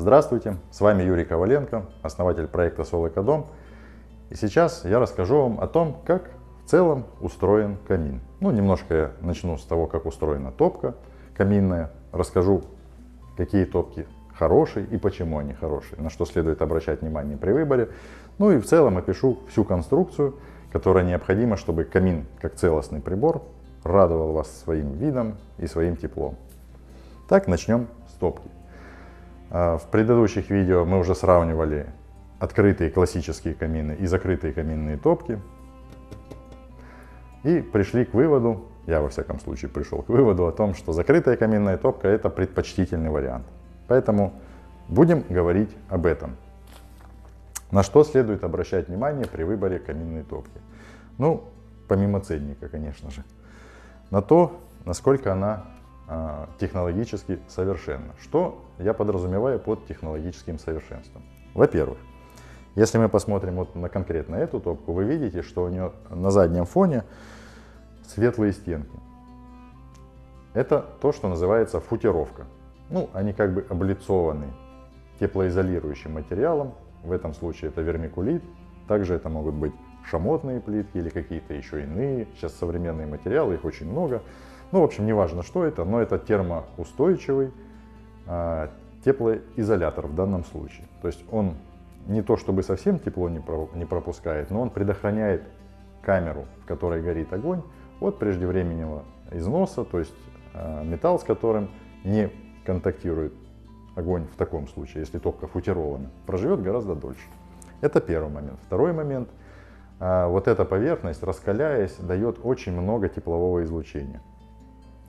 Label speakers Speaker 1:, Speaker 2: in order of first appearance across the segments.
Speaker 1: Здравствуйте, с вами Юрий Коваленко, основатель проекта Sol-Eco-Dom. И сейчас я расскажу вам о том, как в целом устроен камин. Немножко я начну с того, как устроена топка каминная. Расскажу, какие топки хорошие и почему они хорошие, на что следует обращать внимание при выборе. И в целом опишу всю конструкцию, которая необходима, чтобы камин, как целостный прибор, радовал вас своим видом и своим теплом. Так, начнем с топки. В предыдущих видео мы уже сравнивали открытые классические камины и закрытые каминные топки. И пришли к выводу, я во всяком случае пришел к выводу о том, что закрытая каминная топка — это предпочтительный вариант. Поэтому будем говорить об этом. На что следует обращать внимание при выборе каминной топки? Помимо ценника, конечно же. На то, насколько она технологически совершенна. Что я подразумеваю под технологическим совершенством? Во-первых, если мы посмотрим на конкретно эту топку, вы видите, что у нее на заднем фоне светлые стенки. Это то, что называется футировка. Они как бы облицованы теплоизолирующим материалом. В этом случае это вермикулит. Также это могут быть шамотные плитки или какие-то еще иные. Сейчас современные материалы, их очень много. В общем, не важно, что это, но это термоустойчивый теплоизолятор в данном случае. То есть он не то чтобы совсем тепло не пропускает, но он предохраняет камеру, в которой горит огонь, от преждевременного износа, то есть металл, с которым не контактирует огонь в таком случае, если топка футирована, проживет гораздо дольше. Это первый момент. Второй момент. Вот эта поверхность, раскаляясь, дает очень много теплового излучения.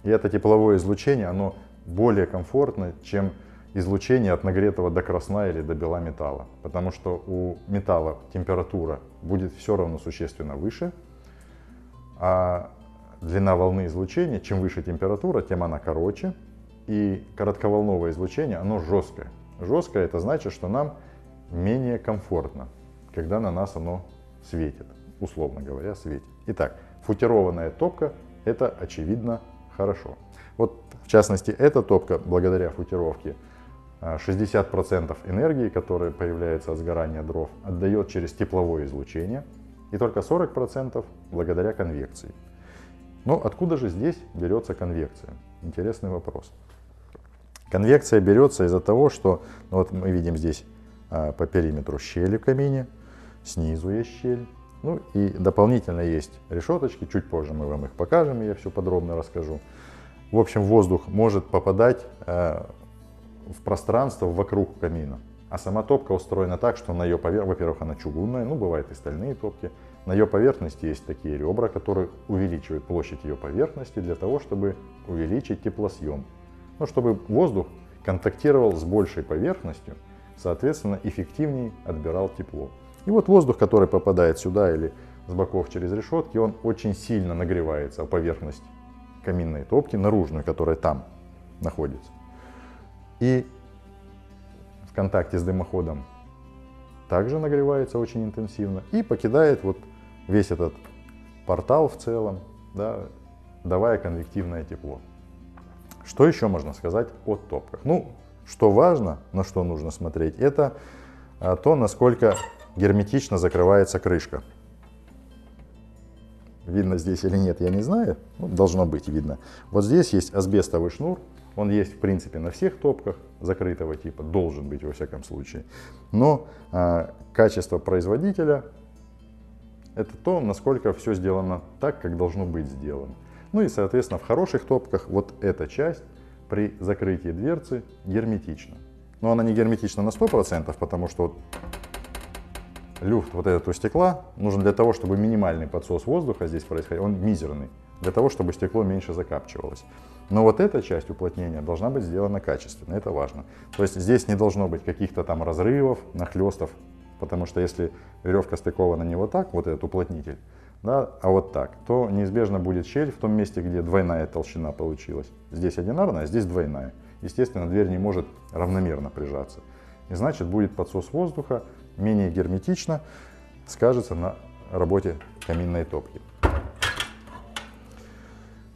Speaker 1: И это тепловое излучение, оно более комфортно, чем излучение от нагретого до красна или до бела металла. Потому что у металла температура будет все равно существенно выше, а длина волны излучения, чем выше температура, тем она короче. И коротковолновое излучение, оно жесткое. Жесткое — это значит, что нам менее комфортно, когда на нас оно светит, условно говоря, светит. Итак, футированная топка — это очевидно хорошо. В частности, эта топка, благодаря футировке, 60% энергии, которая появляется от сгорания дров, отдает через тепловое излучение, и только 40% благодаря конвекции. Но откуда же здесь берется конвекция? Интересный вопрос. Конвекция берется из-за того, что мы видим здесь по периметру щели в камине, снизу есть щель, и дополнительно есть решеточки, чуть позже мы вам их покажем, и я все подробно расскажу. В общем, воздух может попадать в пространство вокруг камина. А сама топка устроена так, что на ее поверхности, во-первых, она чугунная, бывают и стальные топки. На ее поверхности есть такие ребра, которые увеличивают площадь ее поверхности для того, чтобы увеличить теплосъем. Чтобы воздух контактировал с большей поверхностью, соответственно, эффективнее отбирал тепло. И воздух, который попадает сюда или с боков через решетки, он очень сильно нагревается о поверхность каминной топки, наружную, которая там находится. И в контакте с дымоходом также нагревается очень интенсивно и покидает весь этот портал в целом, давая конвективное тепло. Что еще можно сказать о топках? Что важно, на что нужно смотреть, это то, насколько герметично закрывается крышка. Видно здесь или нет, я не знаю. Должно быть видно. Здесь есть асбестовый шнур. Он есть, в принципе, на всех топках закрытого типа. Должен быть, во всяком случае. Но качество производителя — это то, насколько все сделано так, как должно быть сделано. И, соответственно, в хороших топках эта часть при закрытии дверцы герметична. Но она не герметична на 100%, потому что люфт этот у стекла нужен для того, чтобы минимальный подсос воздуха здесь происходил, он мизерный, для того, чтобы стекло меньше закапчивалось. Но эта часть уплотнения должна быть сделана качественно, это важно. То есть здесь не должно быть каких-то там разрывов, нахлестов, потому что если веревка стыкована не так, этот уплотнитель, а так, то неизбежно будет щель в том месте, где двойная толщина получилась. Здесь одинарная, а здесь двойная. Естественно, дверь не может равномерно прижаться. И значит, будет подсос воздуха, менее герметично, скажется на работе каминной топки.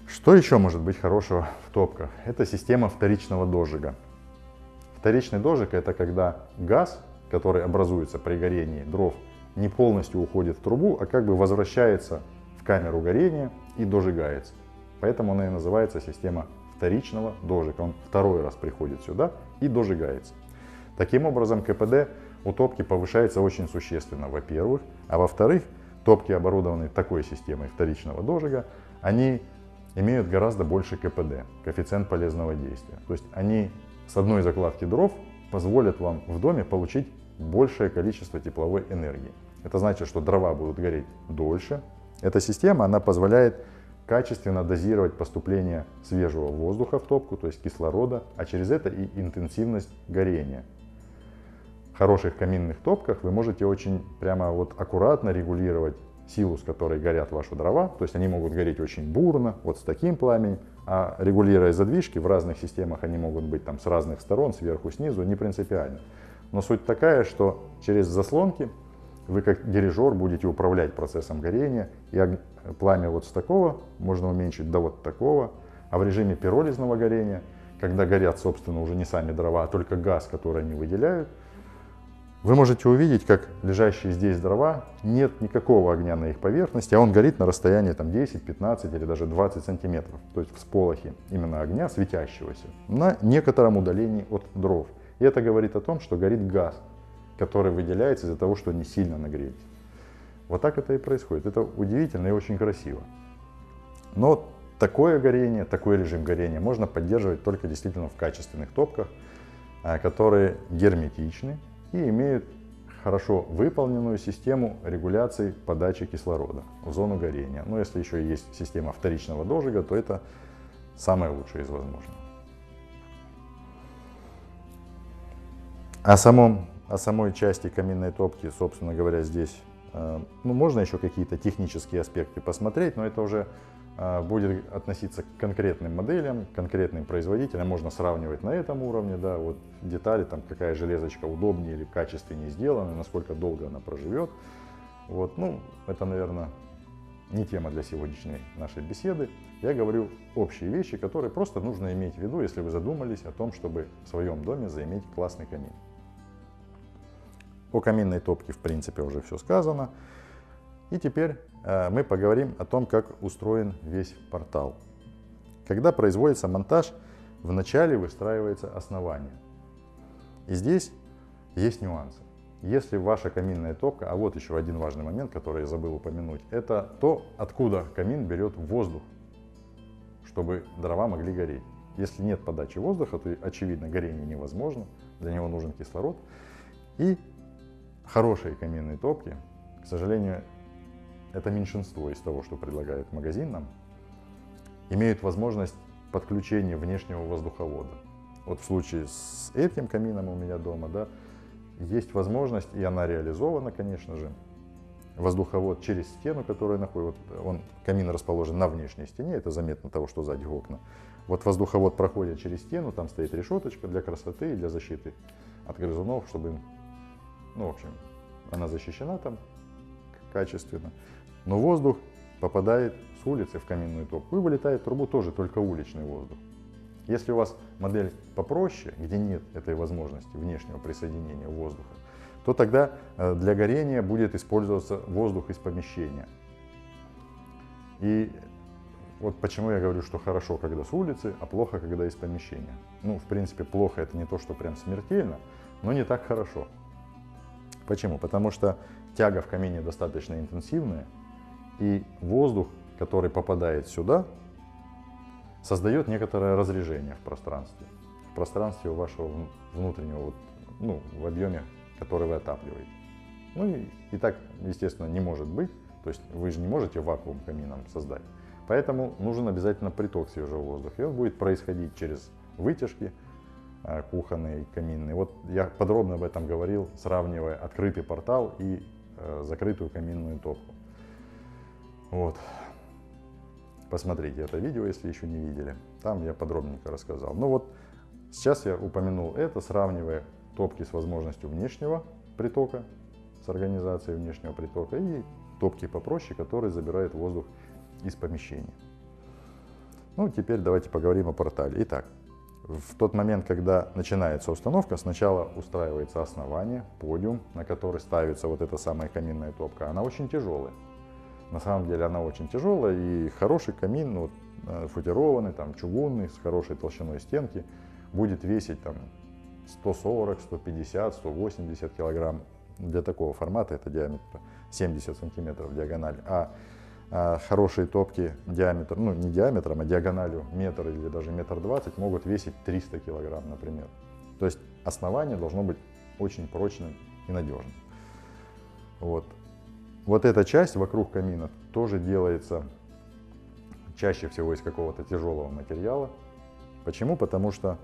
Speaker 1: Что еще может быть хорошего в топках? Это система вторичного дожига. Вторичный дожиг — это когда газ, который образуется при горении дров, не полностью уходит в трубу, а как бы возвращается в камеру горения и дожигается. Поэтому она и называется система вторичного дожига. Он второй раз приходит сюда и дожигается. Таким образом, КПД у топки повышается очень существенно, во-первых. А во-вторых, топки, оборудованные такой системой вторичного дожига, они имеют гораздо больше КПД, коэффициент полезного действия. То есть они с одной закладки дров позволят вам в доме получить большее количество тепловой энергии. Это значит, что дрова будут гореть дольше. Эта система, она позволяет качественно дозировать поступление свежего воздуха в топку, то есть кислорода, а через это и интенсивность горения. В хороших каминных топках вы можете очень прямо вот аккуратно регулировать силу, с которой горят ваши дрова. То есть они могут гореть очень бурно, вот с таким пламенем, а регулируя задвижки, в разных системах они могут быть там с разных сторон, сверху, снизу, не принципиально. Но суть такая, что через заслонки вы как дирижер будете управлять процессом горения, и пламя вот с такого можно уменьшить до вот такого, а в режиме пиролизного горения, когда горят, собственно, уже не сами дрова, а только газ, который они выделяют, вы можете увидеть, как лежащие здесь дрова, нет никакого огня на их поверхности, а он горит на расстоянии там, 10, 15 или даже 20 сантиметров, то есть всполохи именно огня, светящегося, на некотором удалении от дров. И это говорит о том, что горит газ, который выделяется из-за того, что они сильно нагрелись. Вот так это и происходит. Это удивительно и очень красиво. Но такое горение, такой режим горения можно поддерживать только действительно в качественных топках, которые герметичны и имеют хорошо выполненную систему регуляции подачи кислорода в зону горения. Но если еще есть система вторичного дожига, то это самое лучшее из возможного. О самой части каминной топки, собственно говоря, здесь можно еще какие-то технические аспекты посмотреть, но это уже будет относиться к конкретным моделям, конкретным производителям. Можно сравнивать на этом уровне, да, вот детали, там, какая железочка удобнее или качественнее сделана, насколько долго она проживет. Вот, это, наверное, не тема для сегодняшней нашей беседы. Я говорю общие вещи, которые просто нужно иметь в виду, если вы задумались о том, чтобы в своем доме заиметь классный камин. О каминной топке, в принципе, уже все сказано. И теперь мы поговорим о том, как устроен весь портал. Когда производится монтаж, вначале выстраивается основание. И здесь есть нюансы. Если ваша каминная топка, а вот еще один важный момент, который я забыл упомянуть, это то, откуда камин берет воздух, чтобы дрова могли гореть. Если нет подачи воздуха, то, очевидно, горение невозможно, для него нужен кислород. И хорошие каминные топки, к сожалению, это меньшинство из того, что предлагает магазин нам, имеют возможность подключения внешнего воздуховода. Вот в случае с этим камином у меня дома, да, есть возможность, и она реализована, конечно же, воздуховод через стену, которая находится, камин расположен на внешней стене, это заметно того, что сзади окна. Вот воздуховод проходит через стену, там стоит решеточка для красоты и для защиты от грызунов, чтобы, в общем, она защищена там качественно. Но воздух попадает с улицы в каминную топку и вылетает в трубу тоже только уличный воздух. Если у вас модель попроще, где нет этой возможности внешнего присоединения воздуха, то тогда для горения будет использоваться воздух из помещения. И вот почему я говорю, что хорошо, когда с улицы, а плохо, когда из помещения. В принципе, плохо — это не то, что прям смертельно, но не так хорошо. Почему? Потому что тяга в камине достаточно интенсивная, и воздух, который попадает сюда, создает некоторое разрежение в пространстве у вашего внутреннего, в объеме, который вы отапливаете. И так, естественно, не может быть, то есть вы же не можете вакуум камином создать. Поэтому нужен обязательно приток свежего воздуха, и он будет происходить через вытяжки кухонные и каминные. Вот я подробно об этом говорил, сравнивая открытый портал и закрытую каминную топку. Вот. Посмотрите это видео, если еще не видели. Там я подробненько рассказал. Сейчас я упомянул это, сравнивая топки с возможностью внешнего притока, с организацией внешнего притока, и топки попроще, которые забирают воздух из помещения. Теперь давайте поговорим о портале. Итак, в тот момент, когда начинается установка, сначала устраивается основание, подиум, на который ставится вот эта самая каминная топка. Она очень тяжелая. На самом деле она очень тяжелая, и хороший камин, вот, футированный, там, чугунный, с хорошей толщиной стенки, будет весить там 140, 150, 180 килограмм. Для такого формата это диаметр 70 сантиметров диагональ. А хорошие топки диаметр, ну не диаметром, а диагональю метр или даже метр 20 могут весить 300 килограмм, например. То есть основание должно быть очень прочным и надежным. Вот эта часть вокруг камина тоже делается чаще всего из какого-то тяжелого материала. Почему? Потому что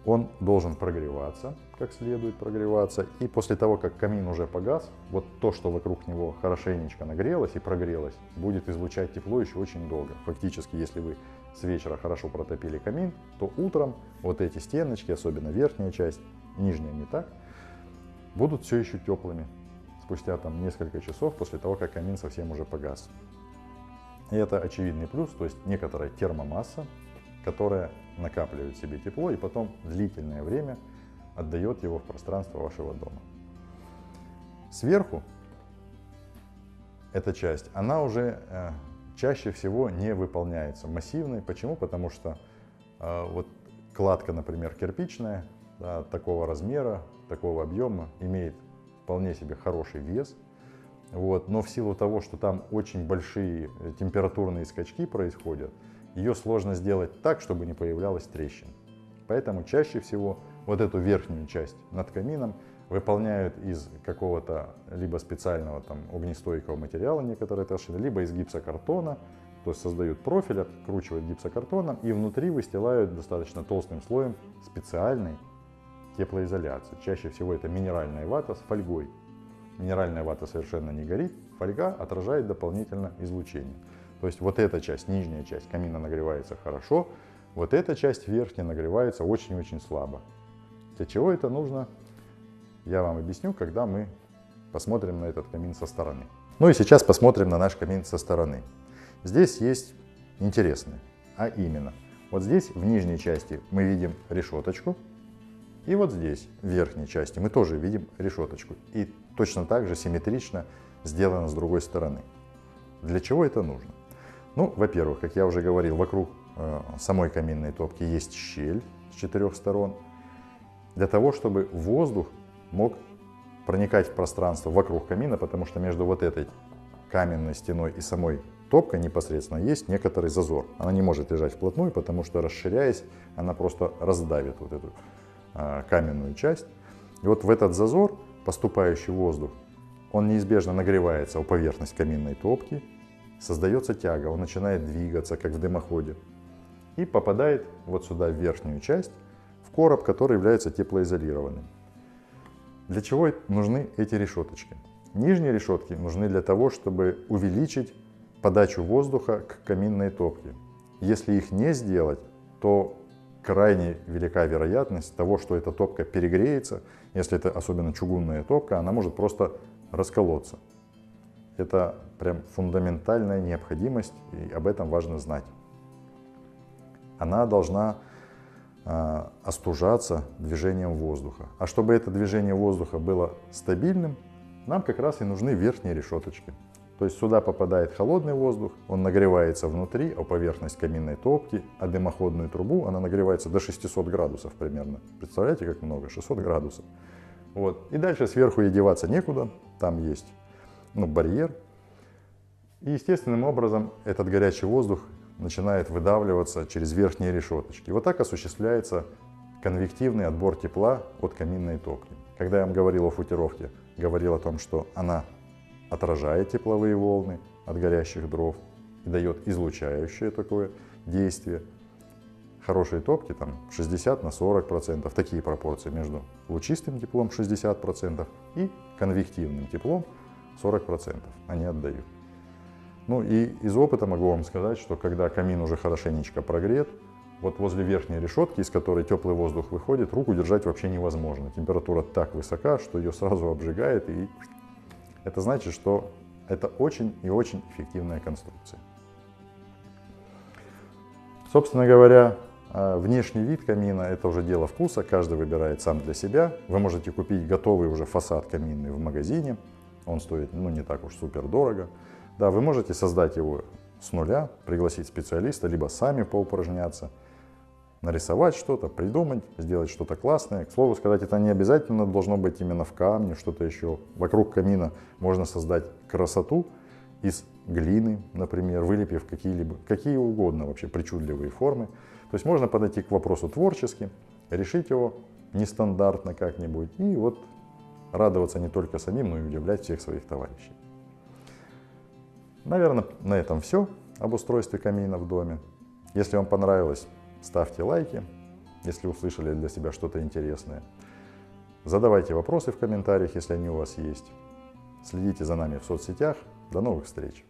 Speaker 1: он должен прогреваться, как следует прогреваться, и после того, как камин уже погас, вот то, что вокруг него хорошенечко нагрелось и прогрелось, будет излучать тепло еще очень долго. Фактически, если вы с вечера хорошо протопили камин, то утром вот эти стеночки, особенно верхняя часть, нижняя не так, будут все еще теплыми спустя там несколько часов после того, как камин совсем уже погас. И это очевидный плюс, то есть некоторая термомасса, которая накапливает в себе тепло и потом длительное время отдает его в пространство вашего дома. Сверху эта часть, она уже чаще всего не выполняется массивной. Почему? Потому что вот кладка, например, кирпичная, да, такого размера, такого объема, имеет вполне себе хороший вес. Но в силу того, что там очень большие температурные скачки происходят, ее сложно сделать так, чтобы не появлялась трещин. Поэтому чаще всего вот эту верхнюю часть над камином выполняют из какого-то либо специального там огнестойкого материала некоторые толщины, либо из гипсокартона, то есть создают профиль, откручивают гипсокартоном и внутри выстилают достаточно толстым слоем специальной теплоизоляции. Чаще всего это минеральная вата с фольгой. Минеральная вата совершенно не горит, фольга отражает дополнительно излучение. То есть вот эта часть, нижняя часть камина нагревается хорошо, вот эта часть верхняя нагревается очень-очень слабо. Для чего это нужно, я вам объясню, когда мы посмотрим на этот камин со стороны. Ну и сейчас посмотрим на наш камин со стороны. Здесь есть интересное, а именно, вот здесь в нижней части мы видим решеточку, и вот здесь в верхней части мы тоже видим решеточку. И точно так же симметрично сделано с другой стороны. Для чего это нужно? Ну, во-первых, как я уже говорил, вокруг самой каминной топки есть щель с 4 сторон, для того, чтобы воздух мог проникать в пространство вокруг камина, потому что между вот этой каменной стеной и самой топкой непосредственно есть некоторый зазор. Она не может лежать вплотную, потому что, расширяясь, она просто раздавит вот эту каменную часть. И вот в этот зазор поступающий воздух, он неизбежно нагревается у поверхности каминной топки, создается тяга, он начинает двигаться, как в дымоходе, и попадает вот сюда, в верхнюю часть, в короб, который является теплоизолированным. Для чего нужны эти решеточки? Нижние решетки нужны для того, чтобы увеличить подачу воздуха к каминной топке. Если их не сделать, то крайне велика вероятность того, что эта топка перегреется. Если это особенно чугунная топка, она может просто расколоться. Это прям фундаментальная необходимость, и об этом важно знать. Она должна остужаться движением воздуха. А чтобы это движение воздуха было стабильным, нам как раз и нужны верхние решеточки. То есть сюда попадает холодный воздух, он нагревается внутри, о поверхность каминной топки, а дымоходную трубу она нагревается до 600 градусов примерно. Представляете, как много? 600 градусов. И дальше сверху ей деваться некуда, там есть барьер. И естественным образом этот горячий воздух начинает выдавливаться через верхние решеточки. Вот так осуществляется конвективный отбор тепла от каминной топки. Когда я вам говорил о футировке, говорил о том, что она отражает тепловые волны от горящих дров и дает излучающее такое действие. Хорошие топки там 60 на 40%, такие пропорции между лучистым теплом 60% и конвективным теплом 40% они отдают. И из опыта могу вам сказать, что когда камин уже хорошенечко прогрет, вот возле верхней решетки, из которой теплый воздух выходит, руку держать вообще невозможно. Температура так высока, что ее сразу обжигает, и это значит, что это очень и очень эффективная конструкция. Собственно говоря, А внешний вид камина – это уже дело вкуса, каждый выбирает сам для себя. Вы можете купить готовый уже фасад каминный в магазине, он стоит не так уж супер дорого. Да, вы можете создать его с нуля, пригласить специалиста, либо сами поупражняться, нарисовать что-то, придумать, сделать что-то классное. К слову сказать, это не обязательно должно быть именно в камне, что-то еще. Вокруг камина можно создать красоту из глины, например, вылепив какие угодно вообще причудливые формы. То есть можно подойти к вопросу творчески, решить его нестандартно как-нибудь и вот радоваться не только самим, но и удивлять всех своих товарищей. Наверное, на этом все об устройстве камина в доме. Если вам понравилось, ставьте лайки, если услышали для себя что-то интересное. Задавайте вопросы в комментариях, если они у вас есть. Следите за нами в соцсетях. До новых встреч!